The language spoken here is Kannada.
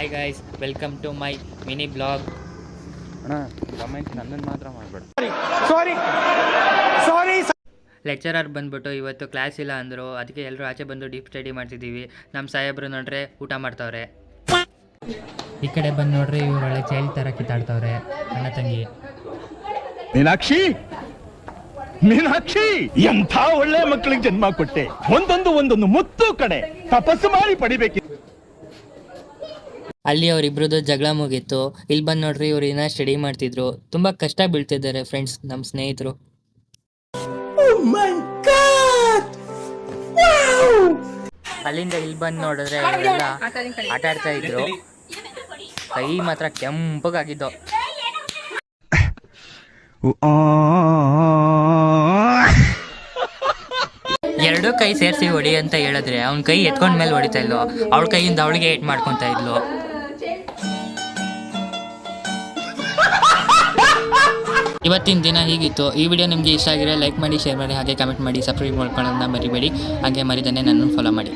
Hi guys, welcome to my mini blog. ಅಣ್ಣ ಕಮೆಂಟ್ ನನ್ನನ್ನು ಮಾತ್ರ ಮಾಡಬೇಡ. ಲೆಕ್ಚರರ್ ಬಂದ್ಬಿಟ್ಟು ಇವತ್ತು ಕ್ಲಾಸ್ ಇಲ್ಲ ಅಂದರು. ಅದಕ್ಕೆ ಎಲ್ಲರೂ ಆಚೆ ಬಂದು ಡೀಪ್ ಸ್ಟಡಿ ಮಾಡ್ತಿದ್ದೀವಿ. ನಮ್ಮ ಸಾಹೇಬರು ನೋಡ್ರೆ ಊಟ ಮಾಡ್ತಾವ್ರೆ. ಈ ಕಡೆ ಬಂದು ನೋಡ್ರಿ, ಇವ್ರು ಒಳ್ಳೆ ಚೈಲ್ಡ್ ಥರ ಕಿತ್ತಾಡ್ತಾವ್ರೆ ಅಣ್ಣ ತಂಗಿ. ಮೀನಾಕ್ಷಿ ಎಂಥ ಒಳ್ಳೆ ಮಕ್ಕಳಿಗೆ ಜನ್ಮ ಕೊಟ್ಟೆ. ಒಂದೊಂದು ಮುತ್ತು ಕಡೆ ತಪಸ್ಸು ಮಾಡಿ ಪಡಿಬೇಕು. ಅಲ್ಲಿ ಅವರಿಬ್ರದ್ದು ಜಗಳ ಮುಗೀತು. ಇಲ್ಲಿ ಬಂದು ನೋಡ್ರಿ, ಇವ್ರು ಇನ್ನೂ ಸ್ಟಡಿ ಮಾಡ್ತಿದ್ರು. ತುಂಬ ಕಷ್ಟ ಬೀಳ್ತಿದ್ದಾರೆ ಫ್ರೆಂಡ್ಸ್, ನಮ್ಮ ಸ್ನೇಹಿತರು. ಅಲ್ಲಿಂದ ಇಲ್ಲಿ ಬಂದು ನೋಡಿದ್ರೆ ಅವರೆಲ್ಲ ಆಟ ಆಡ್ತಾ ಇದ್ರು. ಕೈ ಮಾತ್ರ ಕೆಂಪಗಾಗಿದ್ದು. ಎರಡೂ ಕೈ ಸೇರಿಸಿ ಹೊಡಿ ಅಂತ ಹೇಳಿದ್ರೆ ಅವ್ನ ಕೈ ಎತ್ಕೊಂಡ ಮೇಲೆ ಹೊಡಿತಾ ಇದ್ಲು. ಅವಳ ಕೈಯಿಂದ ಅವಳಿಗೆ ಏಟ್ ಮಾಡ್ಕೊತಾ ಇದ್ಲು. ಇವತ್ತಿನ ದಿನ ಹೀಗಿತ್ತು. ಈ ವಿಡಿಯೋ ನಿಮಗೆ ಇಷ್ಟ ಆಗಿದ್ರೆ ಲೈಕ್ ಮಾಡಿ, ಶೇರ್ ಮಾಡಿ, ಹಾಗೆ ಕಮೆಂಟ್ ಮಾಡಿ, ಸಬ್ಸ್ಕ್ರೈಬ್ ಮಾಡ್ಕೊಳ್ಳೋದನ್ನ ಮರಿಬೇಡಿ. ಹಾಗೆ ಮರಿದಾನೆ ನನ್ನನ್ನು ಫಾಲೋ ಮಾಡಿ.